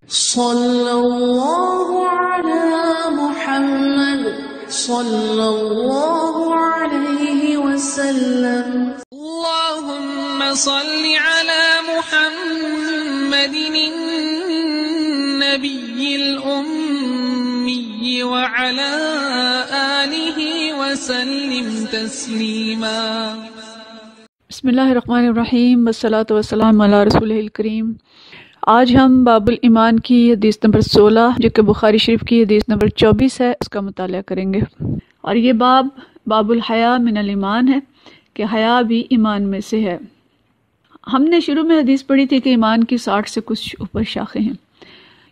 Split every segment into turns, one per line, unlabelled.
صلی اللہ علی محمد صلی اللہ علیہ وسلم.
اللهم صل على محمد النبي الأمي وعلى آله وسلم تسليما.
بسم اللہ الرحمن الرحیم والصلاۃ والسلام علی رسولہ الکریم. آج ہم باب الایمان کی حدیث نمبر 16 جو کہ بخاری شریف کی حدیث نمبر 24 ہے اس کا مطالعہ کریں گے. اور یہ باب الحیا من الایمان ہے کہ حیا بھی ایمان میں سے ہے. ہم نے شروع میں حدیث پڑھی تھی کہ ایمان کی 60 سے کچھ اوپر شاخیں ہیں،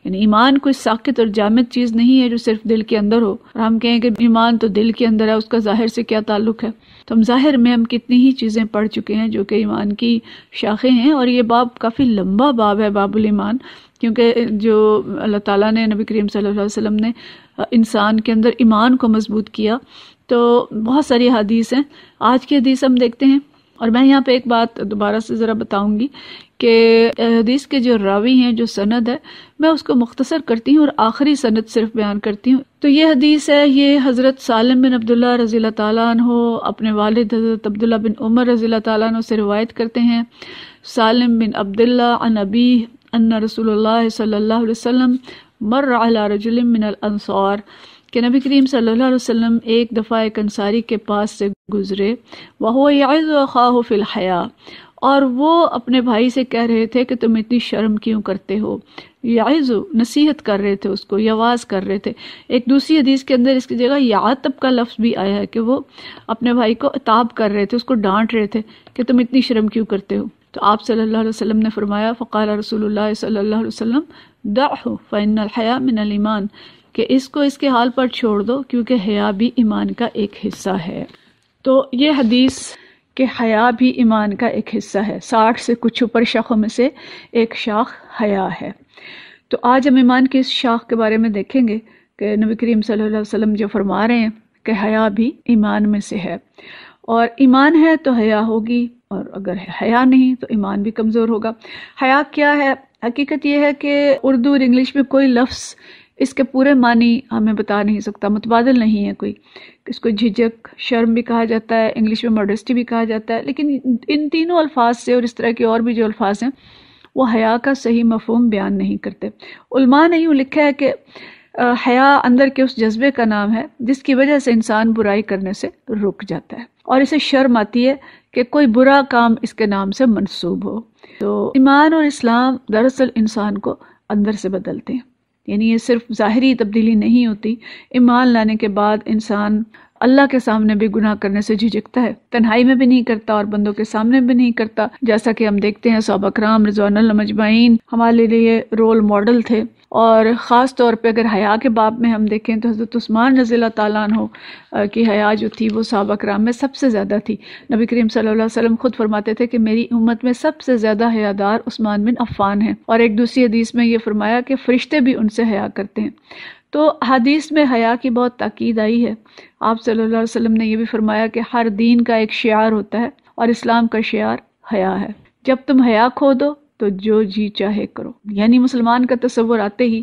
یعنی ایمان کوئی ساکت اور جامد چیز نہیں ہے جو صرف دل کے اندر ہو اور ہم کہیں کہ ایمان تو دل کے اندر ہے، اس کا ظاہر سے کیا تعلق ہے. تو ہم ظاہر میں ہم کتنی ہی چیزیں پڑھ چکے ہیں جو کہ ایمان کی شاخیں ہیں. اور یہ باب کافی لمبا باب ہے، باب الایمان، کیونکہ جو اللہ تعالیٰ نے نبی کریم صلی اللہ علیہ وسلم نے انسان کے اندر ایمان کو مضبوط کیا تو بہت ساری حدیث ہیں. آج کی حدیث ہم دیکھتے ہیں، اور میں یہاں پہ ایک بات دوبارہ سے ذرا بتاؤں گی کہ حدیث کے جو راوی ہیں، جو سند ہے، میں اس کو مختصر کرتی ہوں اور آخری سند صرف بیان کرتی ہوں. تو یہ حدیث ہے، یہ حضرت سالم بن عبداللہ رضی اللہ تعالیٰ عنہ اپنے والد حضرت عبداللہ بن عمر رضی اللہ تعالیٰ عنہ سے روایت کرتے ہیں. سالم بن عبداللہ عن ابیہ ان رسول اللہ صلی اللہ علیہ وسلم مر علی رجل من الانصار، کہ نبی کریم صلی اللہ علیہ وسلم ایک دفعہ ایک انصاری کے پاس سے گزرے. وَهُوَ يَعِظُ أَخَاهُ فِي الْحَيَاءِ، اور وہ اپنے بھائی سے کہہ رہے تھے کہ تم اتنی شرم کیوں کرتے ہو. یعظ، نصیحت کر رہے تھے اس کو، یواز کر رہے تھے. ایک دوسری حدیث کے اندر اس کی جگہ یعاتب کا لفظ بھی آیا ہے کہ وہ اپنے بھائی کو عتاب کر رہے تھے، اس کو ڈانٹ رہے تھے کہ تم اتنی شرم کیوں کرتے ہو. تو آپ صلی اللہ علیہ وسلم نے فرمایا، فقال رسول اللہ صلی اللہ علیہ وسلم دعہ فإن الحیاء من الایمان، کہ اس کو اس کے حال پر چھوڑ دو کیونکہ حیا بھی ایمان کا ایک حصہ ہے. تو یہ حدیث کہ حیا بھی ایمان کا ایک حصہ ہے، 60 سے کچھ اوپر شاخوں میں سے ایک شاخ حیا ہے. تو آج ہم ایمان کی اس شاخ کے بارے میں دیکھیں گے کہ نبی کریم صلی اللہ علیہ وسلم جو فرما رہے ہیں کہ حیا بھی ایمان میں سے ہے، اور ایمان ہے تو حیا ہوگی، اور اگر حیا نہیں تو ایمان بھی کمزور ہوگا. حیا کیا ہے؟ حقیقت یہ ہے کہ اردو اور انگلش میں کوئی لفظ اس کے پورے معنی ہمیں بتا نہیں سکتا، متبادل نہیں ہے کوئی. اس کو جھجک، شرم بھی کہا جاتا ہے، انگلش میں ماڈسٹی بھی کہا جاتا ہے، لیکن ان تینوں الفاظ سے اور اس طرح کے اور بھی جو الفاظ ہیں وہ حیا کا صحیح مفہوم بیان نہیں کرتے. علماء نے یوں لکھا ہے کہ حیا اندر کے اس جذبے کا نام ہے جس کی وجہ سے انسان برائی کرنے سے رک جاتا ہے، اور اسے شرم آتی ہے کہ کوئی برا کام اس کے نام سے منسوب ہو. تو ایمان اور اسلام دراصل انسان کو اندر سے بدلتے ہیں، یعنی یہ صرف ظاہری تبدیلی نہیں ہوتی. ایمان لانے کے بعد انسان اللہ کے سامنے بھی گناہ کرنے سے جھجکتا ہے، تنہائی میں بھی نہیں کرتا اور بندوں کے سامنے بھی نہیں کرتا، جیسا کہ ہم دیکھتے ہیں صحابہ کرام رضوان اللہ مجمعین ہمارے لیے رول ماڈل تھے. اور خاص طور پہ اگر حیا کے باب میں ہم دیکھیں تو حضرت عثمان رضی اللہ تعالیٰ عنہ کی حیا جو تھی وہ صحابہ کرام میں سب سے زیادہ تھی. نبی کریم صلی اللہ علیہ وسلم خود فرماتے تھے کہ میری امت میں سب سے زیادہ حیادار عثمان بن عفان ہیں، اور ایک دوسری حدیث میں یہ فرمایا کہ فرشتے بھی ان سے حیا کرتے ہیں. تو حدیث میں حیا کی بہت تاکید آئی ہے. آپ صلی اللہ علیہ وسلم نے یہ بھی فرمایا کہ ہر دین کا ایک شعار ہوتا ہے اور اسلام کا شعار حیا ہے. جب تم حیا کھو دو تو جو جی چاہے کرو، یعنی مسلمان کا تصور آتے ہی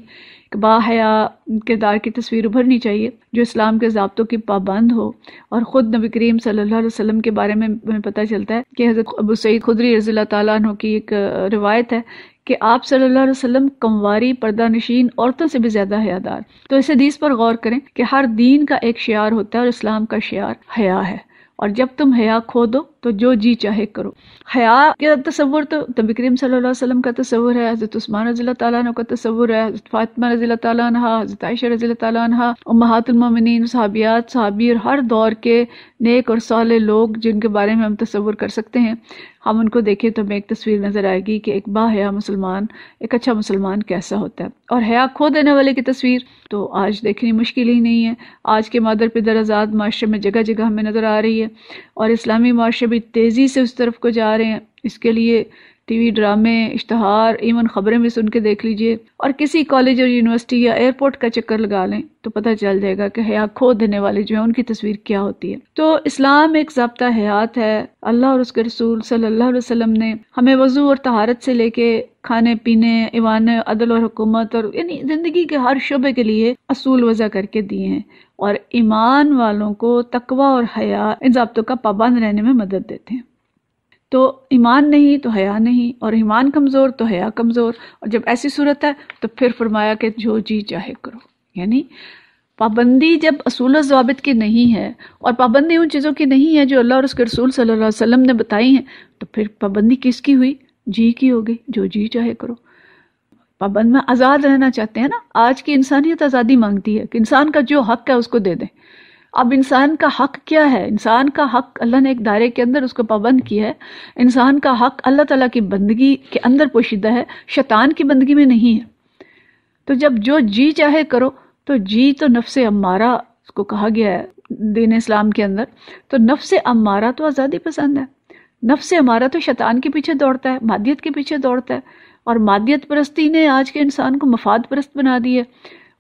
کہ با حیا کردار کی تصویر ابھرنی چاہیے جو اسلام کے ضابطوں کی پابند ہو. اور خود نبی کریم صلی اللہ علیہ وسلم کے بارے میں پتہ چلتا ہے کہ حضرت ابو سعید خدری رضی اللہ تعالیٰ عنہ کی ایک روایت ہے کہ آپ صلی اللہ علیہ وسلم کمواری پردہ نشین عورتوں سے بھی زیادہ حیادار. تو اس حدیث پر غور کریں کہ ہر دین کا ایک شعار ہوتا ہے اور اسلام کا شعار حیا ہے، اور جب تم حیا کھو دو تو جو جی چاہے کرو. حیا کا تصور تو نبی کریم صلی اللہ علیہ وسلم کا تصور ہے، حضرت عثمان رضی اللہ تعالیٰ عنہ کا تصور ہے، حضرت فاطمہ رضی اللہ تعالیٰ عنہ، حضرت عائشہ رضی اللہ تعالیٰ عنہ، امہات المومنین، صحابیات، صحابی اور ہر دور کے نیک اور صالح لوگ جن کے بارے میں ہم تصور کر سکتے ہیں. ہم ان کو دیکھیں تو ہمیں ایک تصویر نظر آئے گی کہ ایک باحیا مسلمان، ایک اچھا مسلمان کیسا ہوتا ہے. اور حیا کھو دینے والے کی تصویر تو آج دیکھنی مشکل ہی نہیں ہے. آج کے مادر پدر آزاد معاشرے میں جگہ جگہ ہمیں نظر آ رہی ہے، اور اسلامی معاشرے بھی تیزی سے اس طرف کو جا رہے ہیں. اس کے لیے ٹی وی ڈرامے، اشتہار، ایون خبریں بھی سن کے دیکھ لیجئے، اور کسی کالج اور یونیورسٹی یا ایئرپورٹ کا چکر لگا لیں تو پتہ چل جائے گا کہ حیا کھو دینے والے جو ہیں ان کی تصویر کیا ہوتی ہے۔ تو اسلام ایک ضابطہ حیات ہے۔ اللہ اور اس کے رسول صلی اللہ علیہ وسلم نے ہمیں وضو اور طہارت سے لے کے کھانے پینے، ایوان عدل اور حکومت، اور یعنی زندگی کے ہر شعبے کے لیے اصول وضع کر کے دیے ہیں، اور ایمان والوں کو تقوی اور حیا ان ضابطوں کا پابند رہنے میں مدد دیتے ہیں۔ تو ایمان نہیں تو حیا نہیں، اور ایمان کمزور تو حیا کمزور، اور جب ایسی صورت ہے تو پھر فرمایا کہ جو جی چاہے کرو، یعنی پابندی جب اصول و ضوابط کی نہیں ہے، اور پابندی ان چیزوں کی نہیں ہے جو اللہ اور اس کے رسول صلی اللہ علیہ وسلم نے بتائی ہیں، تو پھر پابندی کس کی ہوئی؟ جی کی ہوگی، جو جی چاہے کرو۔ پابند میں آزاد رہنا چاہتے ہیں نا، آج کی انسانیت آزادی مانگتی ہے کہ انسان کا جو حق ہے اس کو دے دیں۔ اب انسان کا حق کیا ہے؟ انسان کا حق اللہ نے ایک دائرے کے اندر اس کو پابند کیا ہے۔ انسان کا حق اللہ تعالیٰ کی بندگی کے اندر پوشیدہ ہے، شیطان کی بندگی میں نہیں ہے۔ تو جب جو جی چاہے کرو، تو جی تو نفس امارہ اس کو کہا گیا ہے دین اسلام کے اندر، تو نفس امارہ تو آزادی پسند ہے، نفس امارہ تو شیطان کے پیچھے دوڑتا ہے، مادیت کے پیچھے دوڑتا ہے، اور مادیت پرستی نے آج کے انسان کو مفاد پرست بنا دی ہے،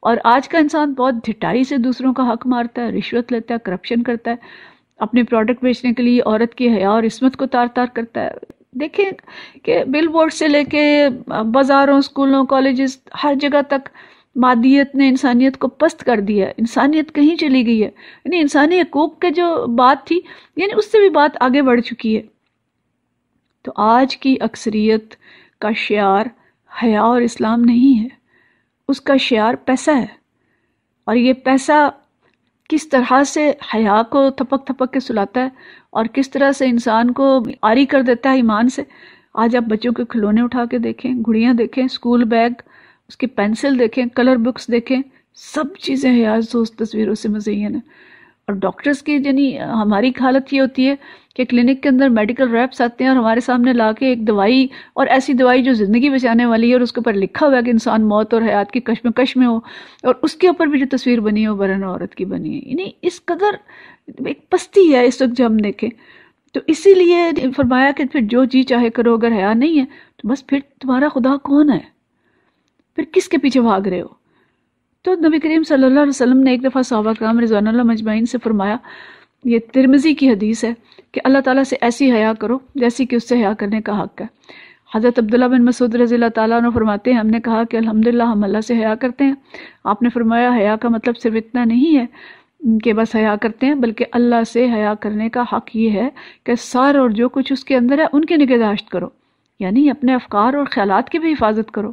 اور آج کا انسان بہت ڈھٹائی سے دوسروں کا حق مارتا ہے، رشوت لیتا ہے، کرپشن کرتا ہے، اپنی پروڈکٹ بیچنے کے لیے عورت کی حیا اور عصمت کو تار تار کرتا ہے۔ دیکھیں کہ بل بورڈ سے لے کے بازاروں، اسکولوں، کالجز، ہر جگہ تک مادیت نے انسانیت کو پست کر دیا ہے، انسانیت کہیں چلی گئی ہے، یعنی انسانی حقوق کے جو بات تھی یعنی اس سے بھی بات آگے بڑھ چکی ہے۔ تو آج کی اکثریت کا شعار حیا اور اسلام نہیں ہے، اس کا شعار پیسہ ہے، اور یہ پیسہ کس طرح سے حیا کو تھپک تھپک کے سلاتا ہے اور کس طرح سے انسان کو عاری کر دیتا ہے ایمان سے۔ آج آپ بچوں کے کھلونے اٹھا کے دیکھیں، گھڑیاں دیکھیں، اسکول بیگ، اس کی پینسل دیکھیں، کلر بکس دیکھیں، سب چیزیں حیاسوس تصویروں سے مزین ہیں۔ اور ڈاکٹرز کی یعنی ہماری حالت یہ ہوتی ہے کہ کلینک کے اندر میڈیکل ریپس آتے ہیں اور ہمارے سامنے لا کے ایک دوائی، اور ایسی دوائی جو زندگی بچانے والی ہے، اور اس کے اوپر لکھا ہوا ہے کہ انسان موت اور حیات کی کشمکش میں ہو، اور اس کے اوپر بھی جو تصویر بنی ہے وہ برہنہ عورت کی بنی ہے۔ یعنی اس قدر ایک پستی ہے اس وقت جو ہم دیکھیں۔ تو اسی لیے فرمایا کہ پھر جو جی چاہے کرو، اگر حیا نہیں ہے تو بس پھر تمہارا خدا کون ہے؟ پھر کس کے پیچھے بھاگ رہے ہو؟ تو نبی کریم صلی اللہ علیہ وسلم نے ایک دفعہ صحابہ کرام رضوان اللہ مجمعین سے فرمایا، یہ ترمذی کی حدیث ہے، کہ اللہ تعالیٰ سے ایسی حیا کرو جیسی کہ اس سے حیا کرنے کا حق ہے۔ حضرت عبداللہ بن مسعود رضی اللہ تعالیٰ عنہ فرماتے ہیں، ہم نے کہا کہ الحمدللہ ہم اللہ سے حیا کرتے ہیں۔ آپ نے فرمایا حیا کا مطلب صرف اتنا نہیں ہے کہ بس حیا کرتے ہیں، بلکہ اللہ سے حیا کرنے کا حق یہ ہے کہ سر اور جو کچھ اس کے اندر ہے ان کی نگہداشت کرو، یعنی اپنے افکار اور خیالات کی بھی حفاظت کرو،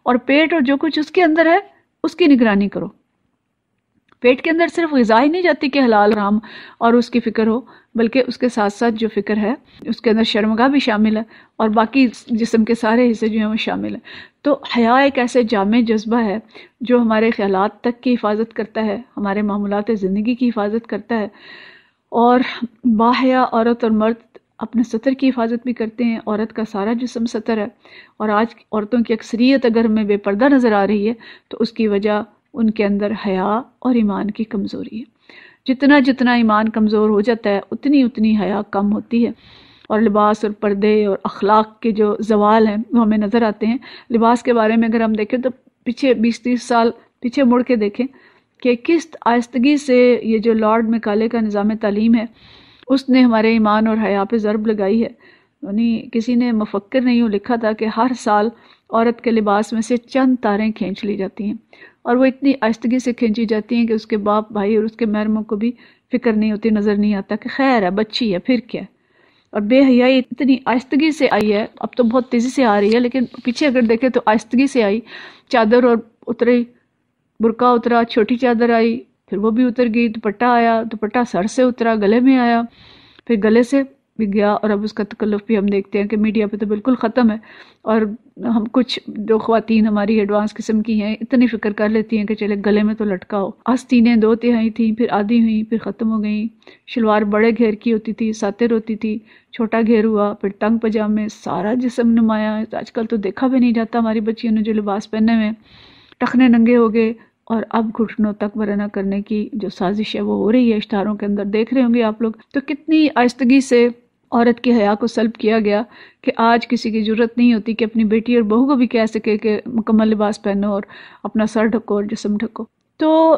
اور پیٹ اور جو کچھ اس کے اندر ہے اس کی نگرانی کرو۔ پیٹ کے اندر صرف غذا ہی نہیں جاتی کہ حلال حرام اور اس کی فکر ہو، بلکہ اس کے ساتھ ساتھ جو فکر ہے اس کے اندر شرمگاہ بھی شامل ہے، اور باقی جسم کے سارے حصے جو ہیں وہ شامل ہیں۔ تو حیا ایک ایسے جامع جذبہ ہے جو ہمارے خیالات تک کی حفاظت کرتا ہے، ہمارے معمولات زندگی کی حفاظت کرتا ہے، اور باحیا عورت اور مرد اپنے ستر کی حفاظت بھی کرتے ہیں۔ عورت کا سارا جسم ستر ہے، اور آج عورتوں کی اکثریت اگر ہمیں بے پردہ نظر آ رہی ہے تو اس کی وجہ ان کے اندر حیا اور ایمان کی کمزوری ہے۔ جتنا جتنا ایمان کمزور ہو جاتا ہے اتنی اتنی حیا کم ہوتی ہے، اور لباس اور پردے اور اخلاق کے جو زوال ہیں وہ ہمیں نظر آتے ہیں۔ لباس کے بارے میں اگر ہم دیکھیں تو پیچھے 20-30 سال پیچھے مڑ کے دیکھیں کہ کس آہستگی سے یہ جو لارڈ میکالے کا نظام تعلیم ہے اس نے ہمارے ایمان اور حیا پہ ضرب لگائی ہے۔ یعنی کسی نے مفکر نہیں لکھا تھا کہ ہر سال عورت کے لباس میں سے چند تاریں کھینچ لی جاتی ہیں، اور وہ اتنی آہستگی سے کھینچی جاتی ہیں کہ اس کے باپ بھائی اور اس کے محرموں کو بھی فکر نہیں ہوتی، نظر نہیں آتا کہ خیر ہے، بچی ہے، پھر کیا ہے۔ اور بے حیائی اتنی آہستگی سے آئی ہے، اب تو بہت تیزی سے آ رہی ہے، لیکن پیچھے اگر دیکھیں تو آہستگی سے آئی۔ چادر اور اتری، برقع اترا، چھوٹی چادر آئی، پھر وہ بھی اتر گئی، دوپٹہ آیا، دوپٹہ سر سے اترا، گلے میں آیا، پھر گلے سے بھی گیا، اور اب اس کا تکلف بھی ہم دیکھتے ہیں کہ میڈیا پہ تو بالکل ختم ہے۔ اور ہم کچھ جو خواتین ہماری ایڈوانس قسم کی ہیں اتنی فکر کر لیتی ہیں کہ چلے گلے میں تو لٹکا ہو۔ آستینیں 2/3 تھیں، پھر آدھی ہوئیں، پھر ختم ہو گئیں۔ شلوار بڑے گھیر کی ہوتی تھی، ساتر ہوتی تھی، چھوٹا گھیر ہوا، پھر تنگ پجامے، سارا جسم نمایاں۔ آج کل تو دیکھا بھی نہیں جاتا ہماری بچیوں نے جو لباس پہنے ہوئے، ٹخنے ننگے ہو گئے، اور اب گھٹنوں تک برہنہ کرنے کی جو سازش ہے وہ ہو رہی ہے اشتہاروں کے اندر، دیکھ رہے ہوں گے آپ لوگ۔ تو کتنی آہستگی سے عورت کی حیا کو سلب کیا گیا کہ آج کسی کی ضرورت نہیں ہوتی کہ اپنی بیٹی اور بہو کو بھی کہہ سکے کہ مکمل لباس پہنو اور اپنا سر ڈھکو اور جسم ڈھکو۔ تو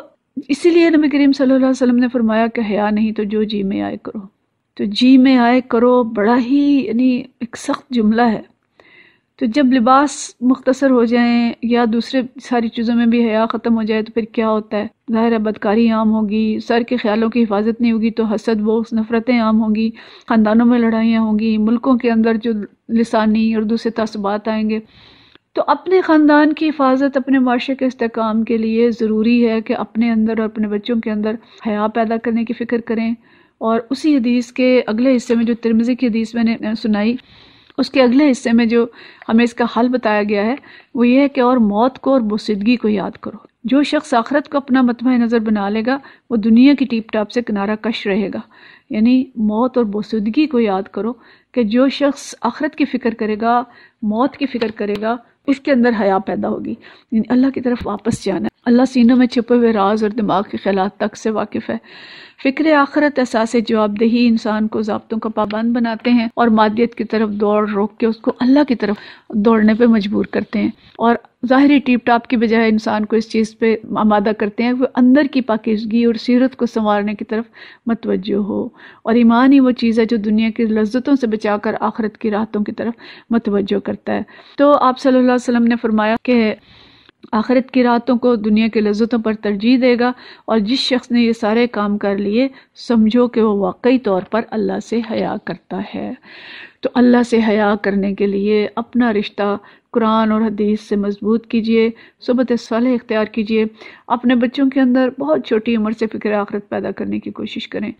اسی لیے نبی کریم صلی اللہ علیہ وسلم نے فرمایا کہ حیا نہیں تو جو جی میں آئے کرو، تو جی میں آئے کرو بڑا ہی ایک سخت جملہ ہے۔ تو جب لباس مختصر ہو جائیں یا دوسرے ساری چیزوں میں بھی حیا ختم ہو جائے تو پھر کیا ہوتا ہے؟ ظاہر ہے بدکاری عام ہوگی، سر کے خیالوں کی حفاظت نہیں ہوگی تو حسد بغض نفرتیں عام ہوں گی، خاندانوں میں لڑائیاں ہوں گی، ملکوں کے اندر جو لسانی اور دوسرے تعصبات آئیں گے۔ تو اپنے خاندان کی حفاظت، اپنے معاشرے کے استحکام کے لیے ضروری ہے کہ اپنے اندر اور اپنے بچوں کے اندر حیا پیدا کرنے کی فکر کریں۔ اور اسی حدیث کے اگلے حصے میں جو ترمذی کی حدیث میں نے سنائی، اس کے اگلے حصے میں جو ہمیں اس کا حل بتایا گیا ہے وہ یہ ہے کہ اور موت کو اور بوسیدگی کو یاد کرو۔ جو شخص آخرت کو اپنا مطمع نظر بنا لے گا وہ دنیا کی ٹیپ ٹاپ سے کنارہ کش رہے گا۔ یعنی موت اور بوسیدگی کو یاد کرو کہ جو شخص آخرت کی فکر کرے گا، موت کی فکر کرے گا، اس کے اندر حیا پیدا ہوگی، یعنی اللہ کی طرف واپس جانا ہے۔ اللہ سینوں میں چھپے ہوئے راز اور دماغ کے خیالات تک سے واقف ہے۔ فکر آخرت، احساس جواب دہی انسان کو ضابطوں کا پابند بناتے ہیں اور مادیت کی طرف دوڑ روک کے اس کو اللہ کی طرف دوڑنے پہ مجبور کرتے ہیں، اور ظاہری ٹیپ ٹاپ کی بجائے انسان کو اس چیز پہ آمادہ کرتے ہیں کہ وہ اندر کی پاکیزگی اور سیرت کو سنوارنے کی طرف متوجہ ہو۔ اور ایمان ہی وہ چیز ہے جو دنیا کی لذتوں سے بچا کر آخرت کی راحتوں کی طرف متوجہ کرتا ہے۔ تو آپ صلی اللہ علیہ وسلم نے فرمایا کہ آخرت کی راتوں کو دنیا کے لذتوں پر ترجیح دے گا، اور جس شخص نے یہ سارے کام کر لیے سمجھو کہ وہ واقعی طور پر اللہ سے حیا کرتا ہے۔ تو اللہ سے حیا کرنے کے لیے اپنا رشتہ قرآن اور حدیث سے مضبوط کیجئے، صحبت صالح اختیار کیجئے، اپنے بچوں کے اندر بہت چھوٹی عمر سے فکر آخرت پیدا کرنے کی کوشش کریں۔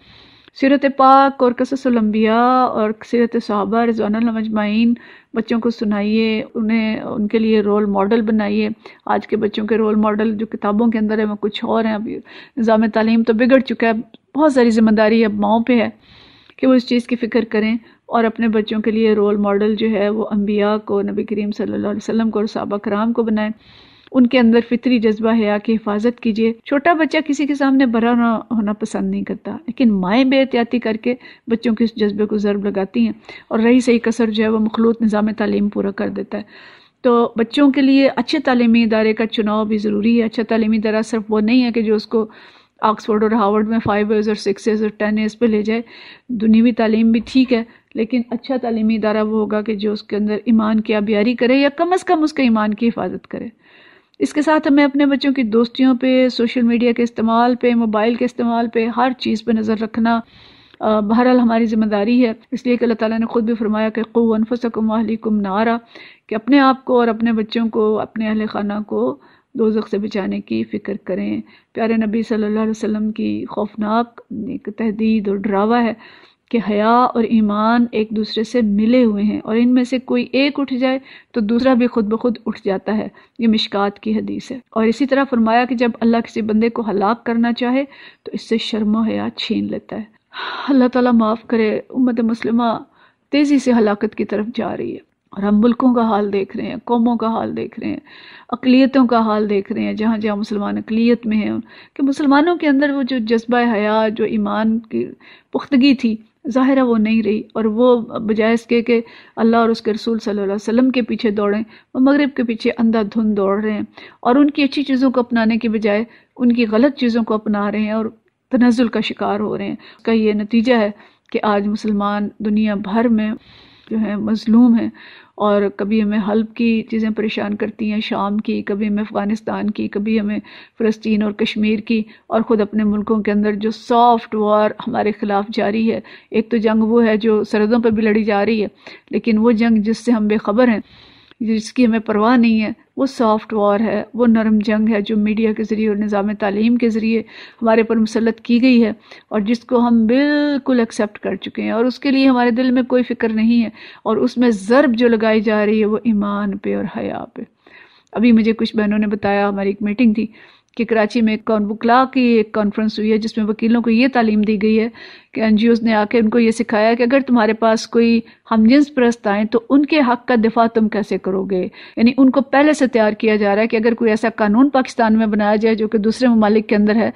سیرت پاک اور قصص الانبیاء اور سیرت صحابہ رضوان اللہ اجمعین بچوں کو سنائیے، انہیں ان کے لیے رول ماڈل بنائیے۔ آج کے بچوں کے رول ماڈل جو کتابوں کے اندر ہے وہ کچھ اور ہیں۔ ابھی نظام تعلیم تو بگڑ چکا ہے، بہت ساری ذمہ داری اب ماؤں پہ ہے کہ وہ اس چیز کی فکر کریں اور اپنے بچوں کے لیے رول ماڈل جو ہے وہ انبیاء کو، نبی کریم صلی اللہ علیہ وسلم کو اور صحابہ کرام کو بنائیں۔ ان کے اندر فطری جذبہ حیا کی حفاظت کیجیے۔ چھوٹا بچہ کسی کے سامنے برا نہ ہونا پسند نہیں کرتا، لیکن مائیں بے احتیاطی کر کے بچوں کے اس جذبے کو ضرب لگاتی ہیں، اور رہی صحیح کسر جو ہے وہ مخلوط نظام تعلیم پورا کر دیتا ہے۔ تو بچوں کے لیے اچھے تعلیمی ادارے کا چناؤ بھی ضروری ہے۔ اچھا تعلیمی ادارہ صرف وہ نہیں ہے کہ جو اس کو آکسفورڈ اور ہارورڈ میں 5 ایئرز اور 6 ایئرز اور 10 ایئرز پہ لے جائے۔ دنیوی تعلیم بھی ٹھیک ہے، لیکن اچھا تعلیمی ادارہ وہ ہوگا کہ جو اس کے اندر ایمان کی آبیاری کرے، یا کم از کم اس کے ایمان کی حفاظت کرے۔ اس کے ساتھ ہمیں اپنے بچوں کی دوستیوں پہ، سوشل میڈیا کے استعمال پہ، موبائل کے استعمال پہ، ہر چیز پہ نظر رکھنا بہرحال ہماری ذمہ داری ہے، اس لیے کہ اللہ تعالیٰ نے خود بھی فرمایا کہ قوا انفسکم واہلیکم نارا، کہ اپنے آپ کو اور اپنے بچوں کو، اپنے اہل خانہ کو دوزخ سے بچانے کی فکر کریں۔ پیارے نبی صلی اللہ علیہ وسلم کی خوفناک ایک تہدید اور ڈراوا ہے کہ حیا اور ایمان ایک دوسرے سے ملے ہوئے ہیں، اور ان میں سے کوئی ایک اٹھ جائے تو دوسرا بھی خود بخود اٹھ جاتا ہے۔ یہ مشکات کی حدیث ہے۔ اور اسی طرح فرمایا کہ جب اللہ کسی بندے کو ہلاک کرنا چاہے تو اس سے شرم و حیا چھین لیتا ہے۔ اللہ تعالیٰ معاف کرے، امت مسلمہ تیزی سے ہلاکت کی طرف جا رہی ہے، اور ہم ملکوں کا حال دیکھ رہے ہیں، قوموں کا حال دیکھ رہے ہیں، اقلیتوں کا حال دیکھ رہے ہیں، جہاں جہاں مسلمان اقلیت میں ہیں، کہ مسلمانوں کے اندر وہ جو جذبہ حیا، جو ایمان کی پختگی تھی، ظاہر ہے وہ نہیں رہی، اور وہ بجائے اس کے کہ اللہ اور اس کے رسول صلی اللہ علیہ وسلم کے پیچھے دوڑیں، وہ مغرب کے پیچھے اندھا دھند دوڑ رہے ہیں، اور ان کی اچھی چیزوں کو اپنانے کی بجائے ان کی غلط چیزوں کو اپنا رہے ہیں اور تنزل کا شکار ہو رہے ہیں۔ اس کا یہ نتیجہ ہے کہ آج مسلمان دنیا بھر میں جو ہیں مظلوم ہیں، اور کبھی ہمیں حلب کی چیزیں پریشان کرتی ہیں، شام کی، کبھی ہمیں افغانستان کی، کبھی ہمیں فلسطین اور کشمیر کی، اور خود اپنے ملکوں کے اندر جو سافٹ وار ہمارے خلاف جاری ہے۔ ایک تو جنگ وہ ہے جو سرحدوں پہ بھی لڑی جا رہی ہے، لیکن وہ جنگ جس سے ہم بے خبر ہیں، جس کی ہمیں پرواہ نہیں ہے، وہ سافٹ وار ہے، وہ نرم جنگ ہے جو میڈیا کے ذریعے اور نظام تعلیم کے ذریعے ہمارے پر مسلط کی گئی ہے، اور جس کو ہم بالکل ایکسیپٹ کر چکے ہیں، اور اس کے لیے ہمارے دل میں کوئی فکر نہیں ہے، اور اس میں ضرب جو لگائی جا رہی ہے وہ ایمان پہ اور حیا پہ۔ ابھی مجھے کچھ بہنوں نے بتایا، ہماری ایک میٹنگ تھی کہ کراچی میں وکلاء کی ایک کانفرنس ہوئی ہے جس میں وکیلوں کو یہ تعلیم دی گئی ہے کہ این جی اوز نے آ کے ان کو یہ سکھایا کہ اگر تمہارے پاس کوئی ہم جنس پرست آئیں تو ان کے حق کا دفاع تم کیسے کرو گے۔ یعنی ان کو پہلے سے تیار کیا جا رہا ہے کہ اگر کوئی ایسا قانون پاکستان میں بنایا جائے جو کہ دوسرے ممالک کے اندر ہے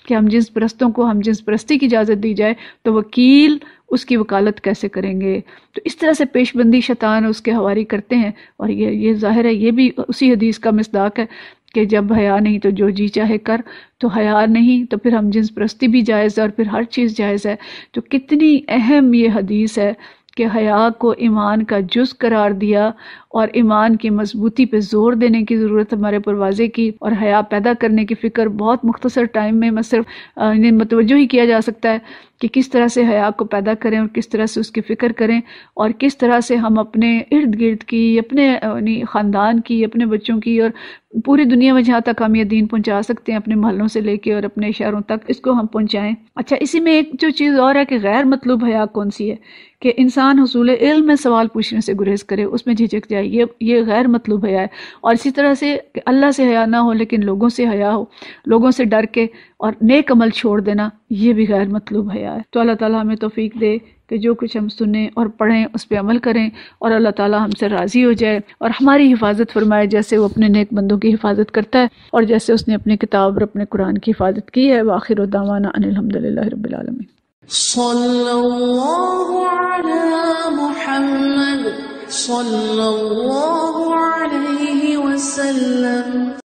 کہ ہم جنس پرستوں کو ہم جنس پرستی کی اجازت دی جائے تو وکیل اس کی وکالت کیسے کریں گے؟ تو اس طرح سے پیش بندی شیطان اس کے حواری کرتے ہیں، اور یہ ظاہر ہے یہ بھی اسی حدیث کا مصداق ہے کہ جب حیا نہیں تو جو جی چاہے کر، تو حیا نہیں تو پھر ہم جنس پرستی بھی جائز ہے اور پھر ہر چیز جائز ہے۔ تو کتنی اہم یہ حدیث ہے کہ حیا کو ایمان کا جز قرار دیا اور ایمان کی مضبوطی پہ زور دینے کی ضرورت ہمارے پر واضح کی، اور حیا پیدا کرنے کی فکر بہت مختصر ٹائم میں صرف متوجہ ہی کیا جا سکتا ہے کہ کس طرح سے حیا کو پیدا کریں اور کس طرح سے اس کی فکر کریں، اور کس طرح سے ہم اپنے ارد گرد کی، اپنے خاندان کی، اپنے بچوں کی، اور پوری دنیا میں جہاں تک ہم یہ دین پہنچا سکتے ہیں اپنے محلوں سے لے کے اور اپنے شہروں تک اس کو ہم پہنچائیں۔ اچھا، اسی میں ایک جو چیز اور ہے کہ غیر مطلوب حیا کون سی ہے، کہ انسان حصول علم میں سوال پوچھنے سے گریز کرے، اس میں جھجک جائے، یہ غیر مطلوب حیا ہے۔ اور اسی طرح سے کہ اللہ سے حیا نہ ہو لیکن لوگوں سے حیا ہو، لوگوں سے ڈر کے اور نیک عمل چھوڑ دینا، یہ بھی غیر مطلوب حیا ہے۔ تو اللہ تعالیٰ ہمیں توفیق دے کہ جو کچھ ہم سنیں اور پڑھیں اس پہ عمل کریں، اور اللہ تعالیٰ ہم سے راضی ہو جائے اور ہماری حفاظت فرمائے جیسے وہ اپنے نیک بندوں کی حفاظت کرتا ہے، اور جیسے اس نے اپنی کتاب اور اپنے قرآن کی حفاظت کی ہے۔ وآخر دعوانا ان الحمدللہ رب العالمین۔
صلی اللہ علی محمد صلی اللہ علیہ وسلم۔